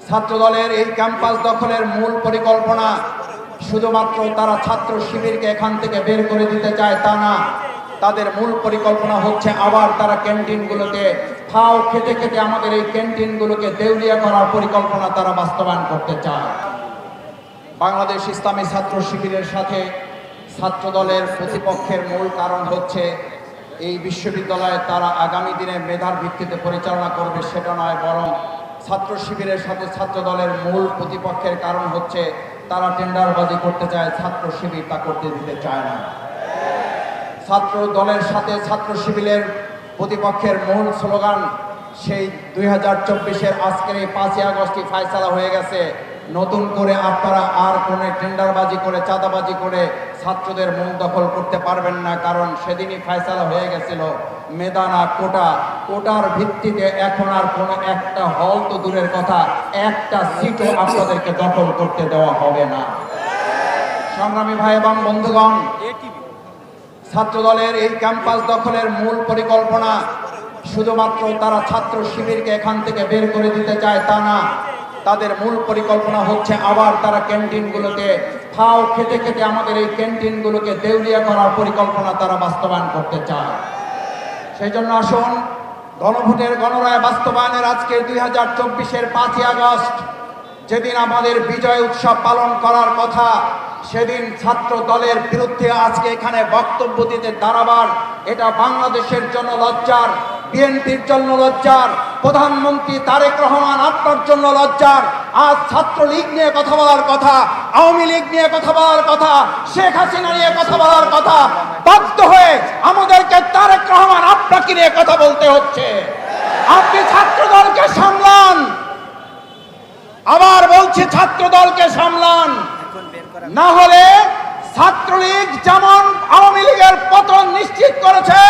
ছাত্রদলের এই ক্যাম্পাস দখলের মূল পরিকল্পনা শুধুমাত্র তারা ছাত্র শিবিরকে এখান থেকে বের করে দিতে চায় তা না। তাদের মূল পরিকল্পনা হচ্ছে আবার তারা ক্যান্টিনগুলোকে ফাও খেতে খেতে আমাদের এই ক্যান্টিনগুলোকে দেউলিয়া করার পরিকল্পনা তারা বাস্তবায়ন করতে চায়। বাংলাদেশ ইসলামী ছাত্র শিবিরের সাথে ছাত্রদলের প্রতিপক্ষের মূল কারণ হচ্ছে এই বিশ্ববিদ্যালয়ে তারা আগামী দিনে মেধার ভিত্তিতে পরিচালনা করবে সেটা নয়, বরং ছাত্র শিবিরের সাথে ছাত্রদলের মূল প্রতিপক্ষের কারণ হচ্ছে তারা টেন্ডারবাজি করতে চায়, ছাত্র শিবির তা করতে দিতে চায় না। ছাত্র দলের সাথে ছাত্র শিবিরের প্রতিপক্ষের মূল স্লোগান সেই 2024-এর আজকের এই 5ই আগস্টই ফায়সালা হয়ে গেছে। নতুন করে আপনারা আর কোনো টেন্ডারবাজি করে চাঁদাবাজি করে ছাত্রদের মন দখল করতে পারবেন না, কারণ সেদিনই ফায়সালা হয়ে গেছিল মেদানা কোটার ভিত্তিতে এখন আর কোনো একটা হল তো দূরের কথা, একটা সিটও আপনাদেরকে দখল করতে দেওয়া হবে না। সংগ্রামী ভাই এবং বন্ধুগণ, ছাত্রদলের এই ক্যাম্পাস দখলের মূল পরিকল্পনা শুধুমাত্র তারা ছাত্র শিবিরকে এখান থেকে বের করে দিতে চায় তা না। তাদের মূল পরিকল্পনা হচ্ছে আবার তারা ক্যান্টিনগুলোকে ফাও খেতে খেতে আমাদের এই ক্যান্টিনগুলোকে দেউলিয়া করার পরিকল্পনা তারা বাস্তবায়ন করতে চায়। সেই জন্য আসুন গণভোটের গণরায় বাস্তবায়নের আজকের 2024-এর 5ই আগস্ট যেদিন আমাদের বিজয় উৎসব পালন করার কথা, সেদিন ছাত্র দলের বিরুদ্ধে আজকে এখানে বক্তব্য দিতে দাঁড়াবার এটা বাংলাদেশের জন্য লজ্জার, বিএনপির জন্য লজ্জার, প্রধানমন্ত্রী তারেক রহমান আপনার জন্য লজ্জার। আজ ছাত্রলীগ নিয়ে কথা বলার কথা, আওয়ামী লীগ নিয়ে কথা বলার কথা, শেখ হাসিনা নিয়ে কথা বলার কথা, বাধ্য হয়ে আমাদেরকে তারেক রহমান আপনাকে নিয়ে কথা বলতে হচ্ছে। আপনি ছাত্র দলকে সামলান, আবার বলছি ছাত্র দলকে সামলান, না হলে ছাত্রলীগ যেমন আওয়ামী লীগের পতন নিশ্চিত করেছে,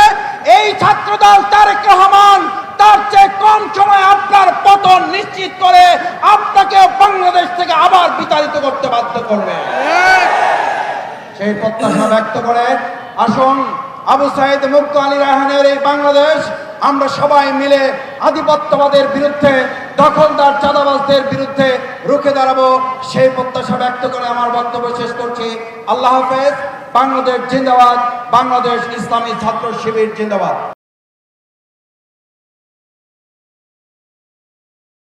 এই ছাত্রদল তারেক রহমান তার চেয়ে কম সময়ে আপনার পতন নিশ্চিত করে আপনাকে বাংলাদেশ থেকে আবার বিতাড়িত করতে বাধ্য করবে। সেই প্রত্যাশা ব্যক্ত করে আসুন আবু সাইদ মুক্ত আলী রায়হানের এই বাংলাদেশ আমরা সবাই মিলে আধিপত্যবাদের বিরুদ্ধে, দখলদার চাঁদাবাজদের বিরুদ্ধে রুখে দাঁড়াবো, সেই প্রত্যাশা ব্যক্ত করে আমার বক্তব্য শেষ করছি। আল্লাহ হাফেজ। বাংলাদেশ জিন্দাবাদ, বাংলাদেশ ইসলামী ছাত্র শিবির জিন্দাবাদ।